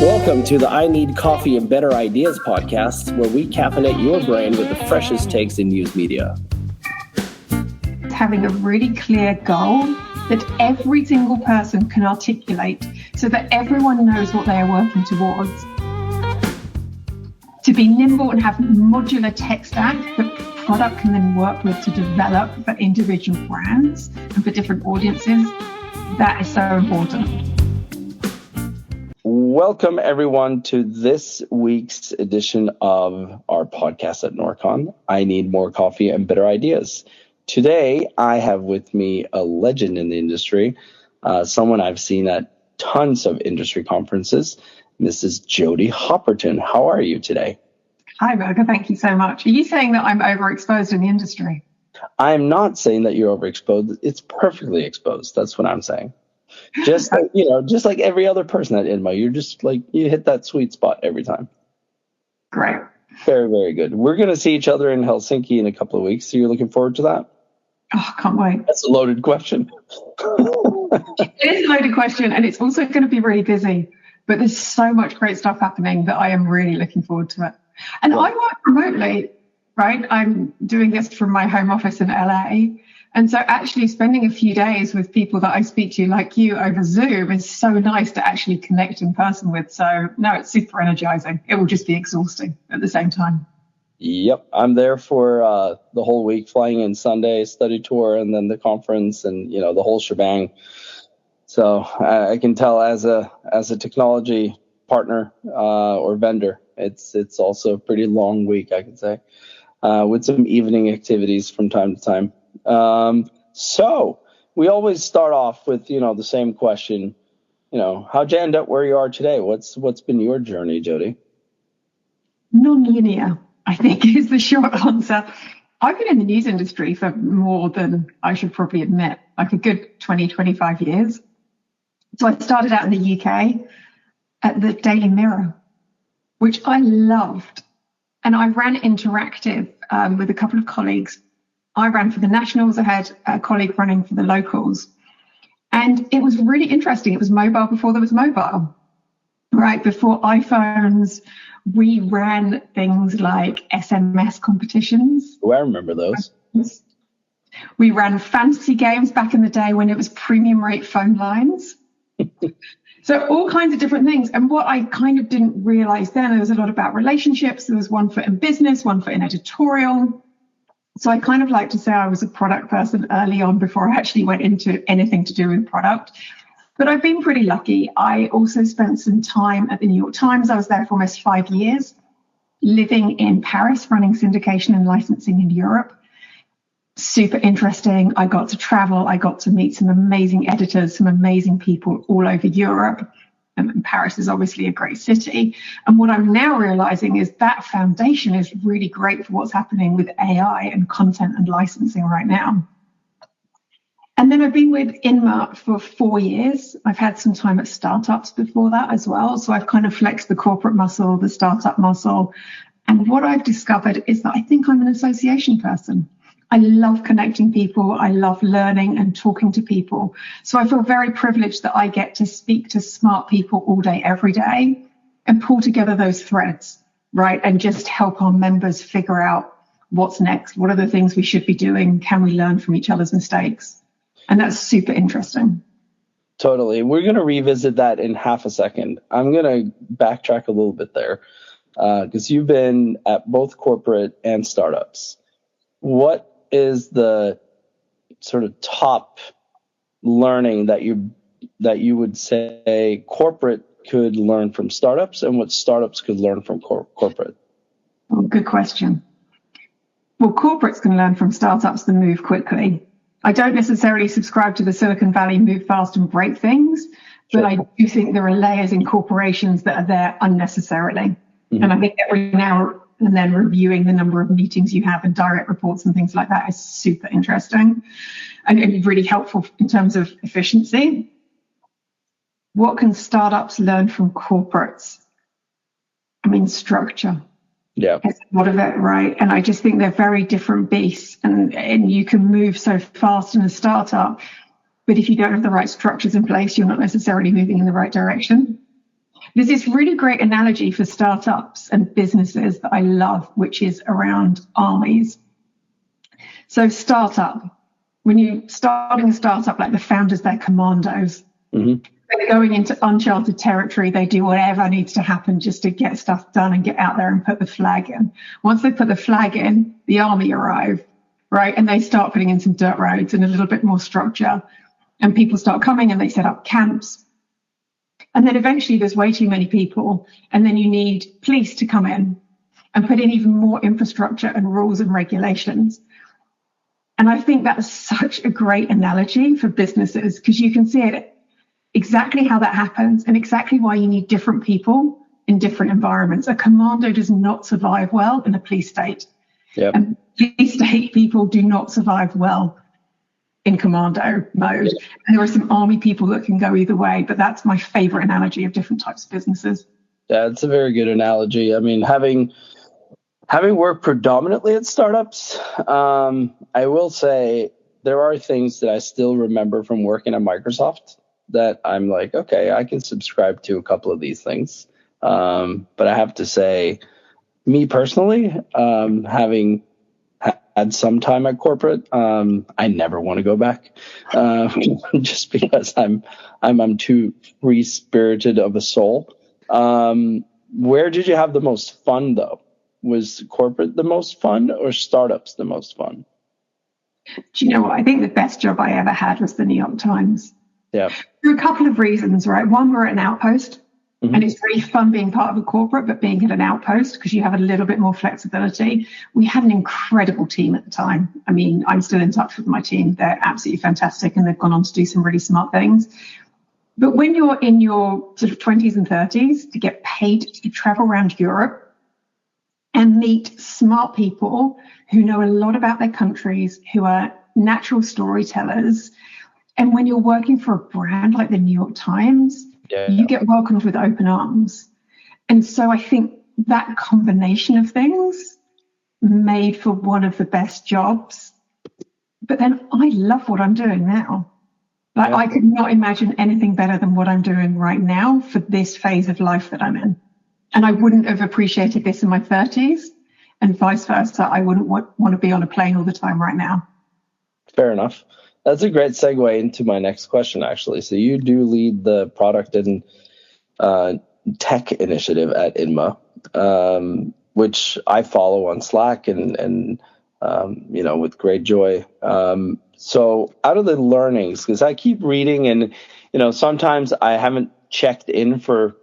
Welcome to the I Need Coffee and Better Ideas podcast, where we caffeinate your brain with the freshest takes in news media. Having a really clear goal that every single person can articulate so that everyone knows what they are working towards. To be nimble and have modular tech stack that product can then work with to develop for individual brands and for different audiences, that is so important. Welcome, everyone, to this week's edition of our podcast at Norkon, I Need More Coffee and Better Ideas. Today, I have with me a legend in the industry, someone I've seen at tons of industry conferences, Mrs. Jodie Hopperton. How are you today? Hi, Roger. Thank you so much. Are you saying that I'm overexposed in the industry? I'm not saying that you're overexposed. It's perfectly exposed. That's what I'm saying. Just like, just like every other person at INMA, you're just like, you hit that sweet spot every time. Great. Very, very good. We're going to see each other in Helsinki in a couple of weeks. So you're looking forward to that? Oh, can't wait. That's a loaded question. It is a loaded question, and it's also going to be really busy. But there's so much great stuff happening that I am really looking forward to it. And I work remotely, right? I'm doing this from my home office in LA. And so actually spending a few days with people that I speak to like you over Zoom is so nice to actually connect in person with. So no, it's super energizing. It will just be exhausting at the same time. Yep. I'm there for the whole week, flying in Sunday, study tour, and then the conference and, the whole shebang. So I can tell as a technology partner or vendor, it's also a pretty long week, I can say, with some evening activities from time to time. So we always start off with, the same question, how'd you end up where you are today? What's been your journey, Jodie? Non-linear, I think, is the short answer. I've been in the news industry for more than I should probably admit, like a good 20, 25 years. So I started out in the UK at the Daily Mirror, which I loved. And I ran interactive with a couple of colleagues. I ran for the nationals. I had a colleague running for the locals. And it was really interesting. It was mobile before there was mobile, right? Before iPhones, we ran things like SMS competitions. Oh, I remember those. We ran fantasy games back in the day when it was premium rate phone lines. So all kinds of different things. And what I kind of didn't realize then, there was a lot about relationships. There was one foot in business, one foot in editorial. So I kind of like to say I was a product person early on before I actually went into anything to do with product. But I've been pretty lucky. I also spent some time at the New York Times. I was there for almost 5 years, living in Paris, running syndication and licensing in Europe. Super interesting. I got to travel. I got to meet some amazing editors, some amazing people all over Europe. And Paris is obviously a great city. And what I'm now realizing is that foundation is really great for what's happening with AI and content and licensing right now. And then I've been with INMA for 4 years. I've had some time at startups before that as well. So I've kind of flexed the corporate muscle, the startup muscle. And what I've discovered is that I think I'm an association person. I love connecting people. I love learning and talking to people. So I feel very privileged that I get to speak to smart people all day, every day, and pull together those threads, right? And just help our members figure out what's next. What are the things we should be doing? Can we learn from each other's mistakes? And that's super interesting. Totally. We're going to revisit that in half a second. I'm going to backtrack a little bit there because you've been at both corporate and startups. What is the sort of top learning that you would say corporate could learn from startups and what startups could learn from corporate? Oh, good question. Well, corporates can learn from startups to move quickly. I don't necessarily subscribe to the Silicon Valley move fast and break things, but I do think there are layers in corporations that are there unnecessarily. Mm-hmm. And I think every now and then reviewing the number of meetings you have and direct reports and things like that is super interesting and really helpful in terms of efficiency. What can startups learn from corporates? I mean, structure. Yeah. It's a lot of it, right? And I just think they're very different beasts and you can move so fast in a startup, but if you don't have the right structures in place, you're not necessarily moving in the right direction. There's this really great analogy for startups and businesses that I love, which is around armies. So startup, when you're starting a startup, like the founders, they're commandos. Mm-hmm. They're going into uncharted territory. They do whatever needs to happen just to get stuff done and get out there and put the flag in. Once they put the flag in, the army arrive, right? And they start putting in some dirt roads and a little bit more structure. And people start coming and they set up camps. And then eventually there's way too many people. And then you need police to come in and put in even more infrastructure and rules and regulations. And I think that's such a great analogy for businesses, because you can see it exactly how that happens and exactly why you need different people in different environments. A commando does not survive well in a police state. Yep. And police state people do not survive well in commando mode. And there are some army people that can go either way, but that's my favorite analogy of different types of businesses. Yeah, it's a very good analogy. I mean, having worked predominantly at startups, I will say there are things that I still remember from working at Microsoft that I'm like, okay, I can subscribe to a couple of these things. But I have to say, me personally, having had some time at corporate, I never want to go back, just because I'm too free spirited of a soul. Where did you have the most fun though? Was corporate the most fun or startups the most fun? Do you know what? I think the best job I ever had was the New York Times. Yeah. For a couple of reasons, right? One, we're at an outpost, Mm-hmm. and it's really fun being part of a corporate, but being at an outpost because you have a little bit more flexibility. We had an incredible team at the time. I mean, I'm still in touch with my team. They're absolutely fantastic, and they've gone on to do some really smart things. But when you're in your sort of 20s and 30s, to get paid to travel around Europe and meet smart people who know a lot about their countries, who are natural storytellers. And when you're working for a brand like the New York Times, you get welcomed with open arms. And so I think that combination of things made for one of the best jobs. But then I love what I'm doing now. Like, I could not imagine anything better than what I'm doing right now for this phase of life that I'm in. And I wouldn't have appreciated this in my 30s, and vice versa. I wouldn't want to be on a plane all the time right now. Fair enough. That's a great segue into my next question, actually. So you do lead the product and tech initiative at INMA, which I follow on Slack and with great joy. So out of the learnings, because I keep reading and, sometimes I haven't checked in for,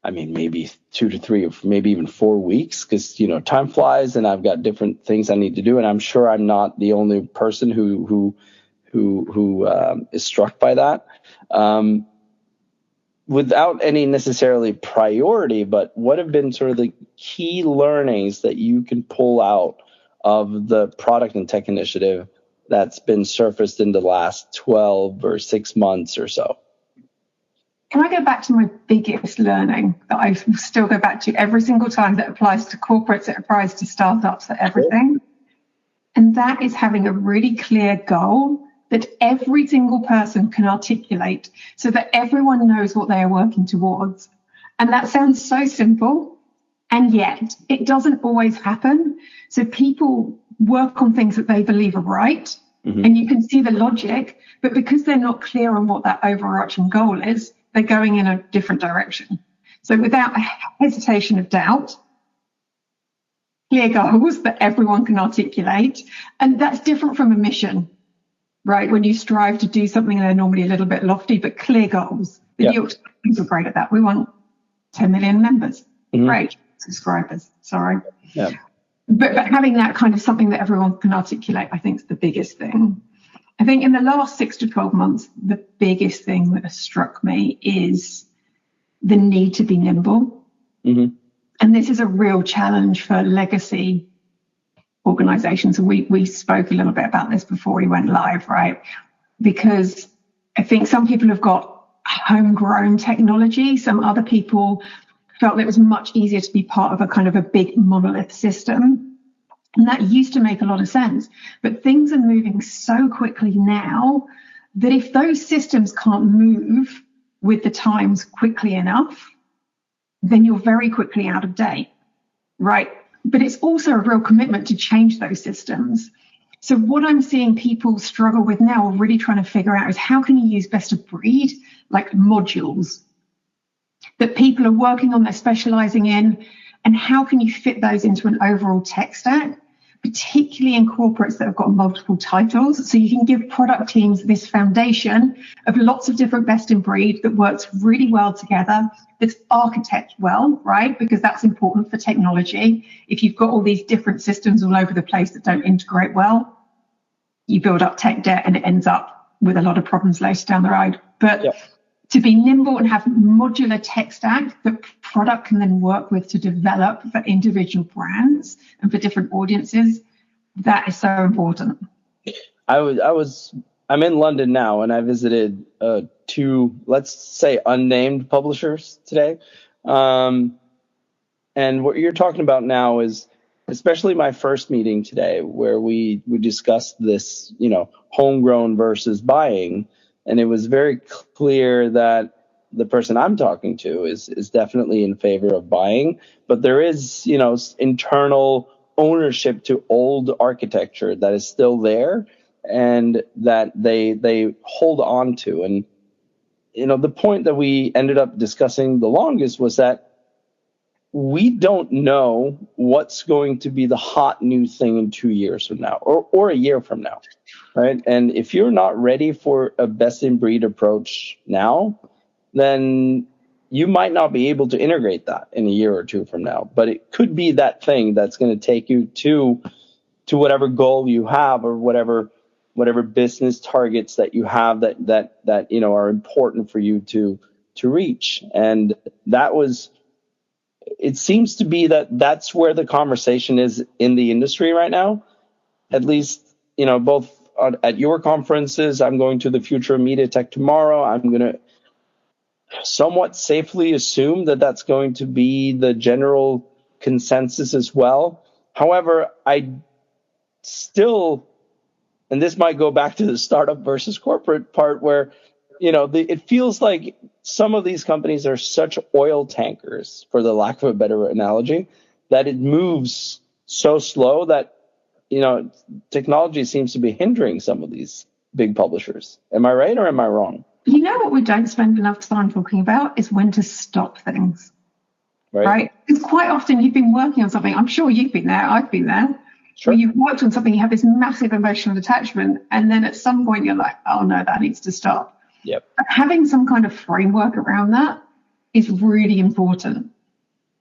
maybe 2 to 3 or maybe even 4 weeks, because, time flies and I've got different things I need to do. And I'm sure I'm not the only person who is struck by that, without any necessarily priority, but what have been sort of the key learnings that you can pull out of the product and tech initiative that's been surfaced in the last 12 or 6 months or so? Can I go back to my biggest learning that I still go back to every single time, that applies to corporates, it applies to startups, for everything? And that is having a really clear goal that every single person can articulate so that everyone knows what they are working towards. And that sounds so simple, and yet it doesn't always happen. So people work on things that they believe are right, and you can see the logic, but because they're not clear on what that overarching goal is, they're going in a different direction. So without a hesitation of doubt, clear goals that everyone can articulate. And that's different from a mission, right? When you strive to do something, they're normally a little bit lofty, but clear goals. The New York Times are great at that. We want 10 million members. Great. Subscribers, sorry. Yeah. But having that kind of something that everyone can articulate, I think, is the biggest thing. I think in the last 6 to 12 months, the biggest thing that has struck me is the need to be nimble. And this is a real challenge for legacy organizations. And we spoke a little bit about this before we went live, right? Because I think some people have got homegrown technology. Some other people felt it was much easier to be part of a kind of a big monolith system. And that used to make a lot of sense. But things are moving so quickly now that if those systems can't move with the times quickly enough, then you're very quickly out of date, right? But it's also a real commitment to change those systems. So what I'm seeing people struggle with now, or really trying to figure out, is how can you use best of breed, like modules that people are working on, they're specializing in, and how can you fit those into an overall tech stack, particularly in corporates that have got multiple titles. So you can give product teams this foundation of lots of different best in breed that works really well together, that's architected well, right? Because that's important for technology. If you've got all these different systems all over the place that don't integrate well, you build up tech debt and it ends up with a lot of problems later down the road. But to be nimble and have modular tech stack that product can then work with to develop for individual brands and for different audiences, that is so important. I'm in London now, and I visited two, let's say, unnamed publishers today. And what you're talking about now is especially my first meeting today, where we discussed this, homegrown versus buying. And it was very clear that the person I'm talking to is definitely in favor of buying, but there is, internal ownership to old architecture that is still there and that they hold on to. And, the point that we ended up discussing the longest was that we don't know what's going to be the hot new thing in 2 years from now or a year from now, right? And if you're not ready for a best-in-breed approach now, then you might not be able to integrate that in a year or two from now. But it could be that thing that's going to take you to whatever goal you have or whatever business targets that you have that are important for you to reach. And it seems to be that's where the conversation is in the industry right now. At least, both at your conferences, I'm going to the Future of Media Tech tomorrow. I'm going to somewhat safely assume that that's going to be the general consensus as well. However, I still, and this might go back to the startup versus corporate part where, it feels like some of these companies are such oil tankers, for the lack of a better analogy, that it moves so slow that, technology seems to be hindering some of these big publishers. Am I right or am I wrong? What we don't spend enough time talking about is when to stop things, right? Because quite often you've been working on something. I'm sure you've been there. I've been there. Sure. Where you've worked on something, you have this massive emotional attachment, and then at some point you're like, oh no, that needs to stop. Yep. Having some kind of framework around that is really important.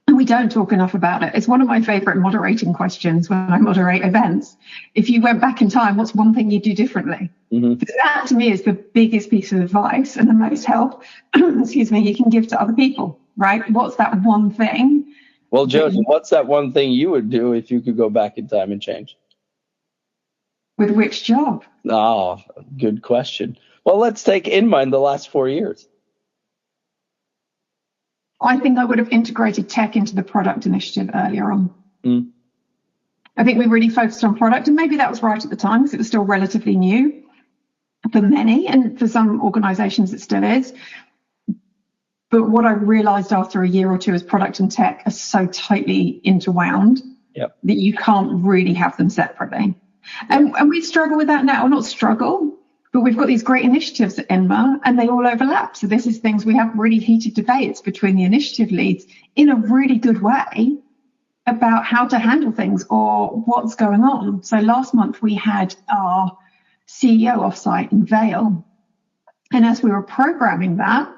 And we don't talk enough about it. It's one of my favorite moderating questions when I moderate events. If you went back in time, what's one thing you'd do differently? Mm-hmm. That to me is the biggest piece of advice and the most help, you can give to other people, right? What's that one thing? Well, Jodie, what's that one thing you would do if you could go back in time and change? With which job? Oh, good question. Well, let's take INMA in the last 4 years. I think I would have integrated tech into the product initiative earlier on. I think we really focused on product, and maybe that was right at the time because it was still relatively new for many, and for some organizations it still is. But what I realized after a year or two is product and tech are so tightly interwound that you can't really have them separately. And we struggle with that now. Well, not struggle, but we've got these great initiatives at INMA and they all overlap. So this is things, we have really heated debates between the initiative leads in a really good way about how to handle things or what's going on. So last month we had our CEO offsite in Vail. And as we were programming that,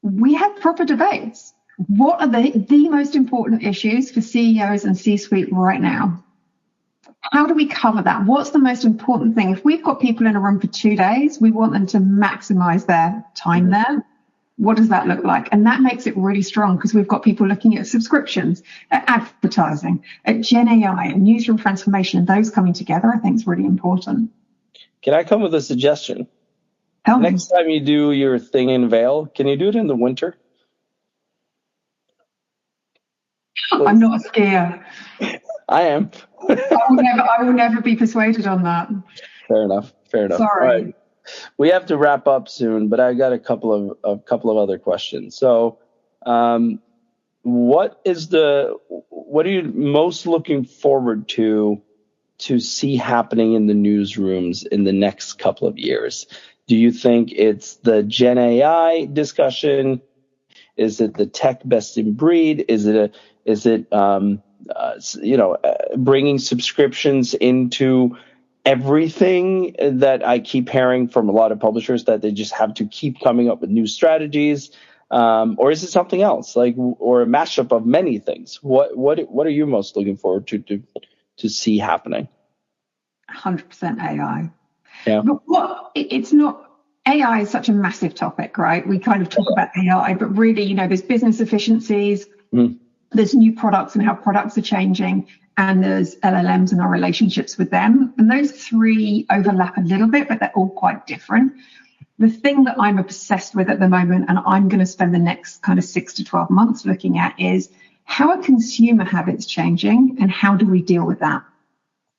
we had proper debates. What are the most important issues for CEOs and C-suite right now? How do we cover that? What's the most important thing? If we've got people in a room for 2 days, we want them to maximize their time there. What does that look like? And that makes it really strong because we've got people looking at subscriptions, at advertising, at Gen AI, and newsroom transformation, and those coming together, I think is really important. Can I come with a suggestion? Tell me. Next time you do your thing in Vail, can you do it in the winter? Please. I'm not a skier. I am. I will never be persuaded on that. Fair enough. Sorry. All right. We have to wrap up soon, but I got a couple of other questions. So, what are you most looking forward to see happening in the newsrooms in the next couple of years? Do you think it's the Gen AI discussion? Is it the tech best in breed? Is it bringing subscriptions into everything that I keep hearing from a lot of publishers, that they just have to keep coming up with new strategies? Or is it something else, or a mashup of many things? What are you most looking forward to see happening? 100% AI. Yeah. But it's not. AI is such a massive topic, right? We kind of talk about AI, but really, there's business efficiencies, there's new products and how products are changing, and there's LLMs and our relationships with them. And those three overlap a little bit, but they're all quite different. The thing that I'm obsessed with at the moment, and I'm going to spend the next kind of 6 to 12 months looking at, is how are consumer habits changing and how do we deal with that?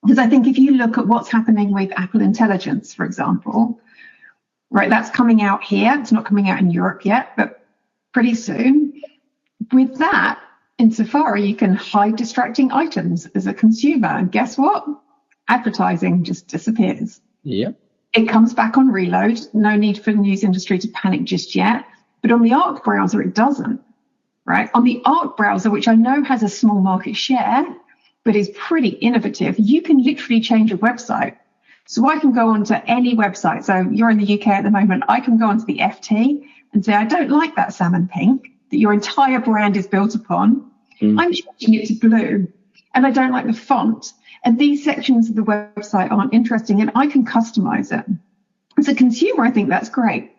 Because I think if you look at what's happening with Apple Intelligence, for example, right, that's coming out here. It's not coming out in Europe yet, but pretty soon. With that, in Safari, you can hide distracting items as a consumer. And guess what? Advertising just disappears. Yep. It comes back on reload. No need for the news industry to panic just yet. But on the Arc browser, it doesn't. Right? On the Arc browser, which I know has a small market share, but is pretty innovative, you can literally change a website. So I can go onto any website. So you're in the UK at the moment. I can go onto the FT and say, I don't like that salmon pink that your entire brand is built upon. I'm changing it to blue. And I don't like the font. And these sections of the website aren't interesting. And I can customize it. As a consumer, I think that's great.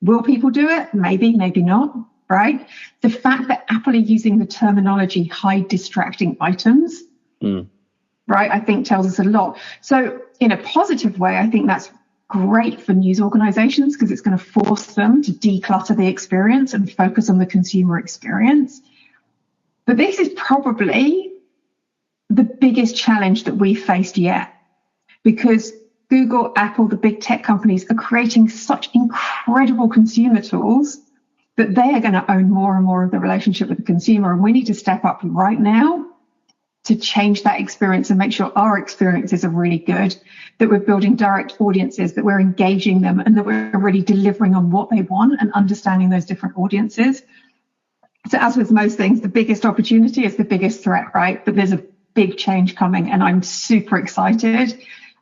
Will people do it? Maybe, maybe not. Right? The fact that Apple are using the terminology hide distracting items, right, I think tells us a lot. So in a positive way, I think that's great for news organizations because it's going to force them to declutter the experience and focus on the consumer experience. But this is probably the biggest challenge that we've faced yet, because Google, Apple, the big tech companies are creating such incredible consumer tools that they are going to own more and more of the relationship with the consumer. And we need to step up right now to change that experience and make sure our experiences are really good, that we're building direct audiences, that we're engaging them, and that we're really delivering on what they want and understanding those different audiences. So as with most things, the biggest opportunity is the biggest threat, right? But there's a big change coming, and I'm super excited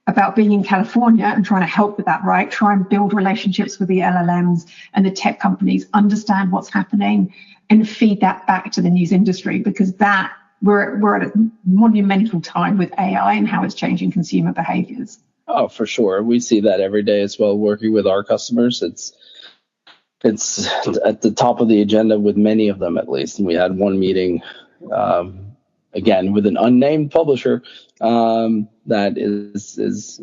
about being in California and trying to help with that, right? Try and build relationships with the LLMs and the tech companies, understand what's happening, and feed that back to the news industry, because that we're at a monumental time with AI and how it's changing consumer behaviors. Oh, for sure. We see that every day as well, working with our customers. It's at the top of the agenda with many of them, at least. And we had one meeting, again, with an unnamed publisher that is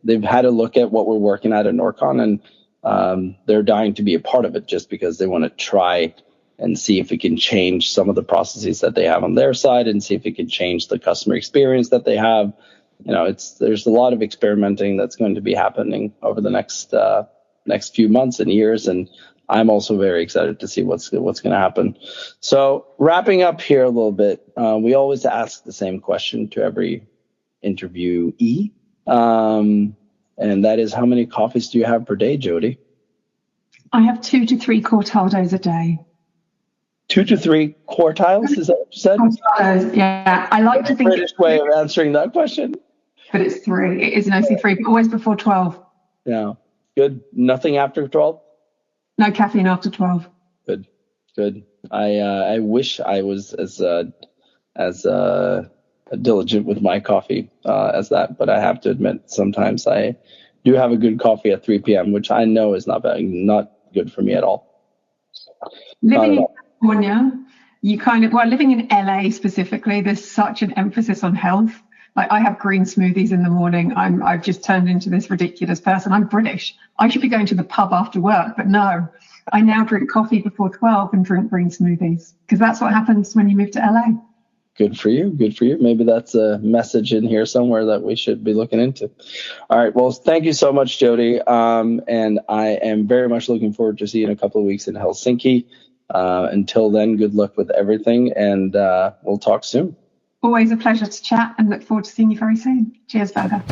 they've had a look at what we're working at Norkon, and they're dying to be a part of it just because they want to try and see if it can change some of the processes that they have on their side and see if it can change the customer experience that they have. There's a lot of experimenting that's going to be happening over the next few months and years, and I'm also very excited to see what's going to happen. So wrapping up here a little bit, we always ask the same question to every interviewee, and that is, how many coffees do you have per day, Jodie? I have 2 to 3 cortados a day. 2 to 3 quartiles, is that what you said? Cortados, yeah. I like to think British way of answering that question. But it's 3. It is mostly 3, but always before 12. Yeah, good. Nothing after 12? No caffeine after 12. Good. I wish I was as diligent with my coffee as that, but I have to admit sometimes I do have a good coffee at 3 p.m., which I know is not good for me at all. Living in California, living in LA specifically, there's such an emphasis on health. Like, I have green smoothies in the morning. I've just turned into this ridiculous person. I'm British. I should be going to the pub after work, but no. I now drink coffee before 12 and drink green smoothies, because that's what happens when you move to LA. Good for you. Maybe that's a message in here somewhere that we should be looking into. All right. Well, thank you so much, Jodie. And I am very much looking forward to seeing you in a couple of weeks in Helsinki. Until then, good luck with everything, and we'll talk soon. Always a pleasure to chat, and look forward to seeing you very soon. Cheers, Berger.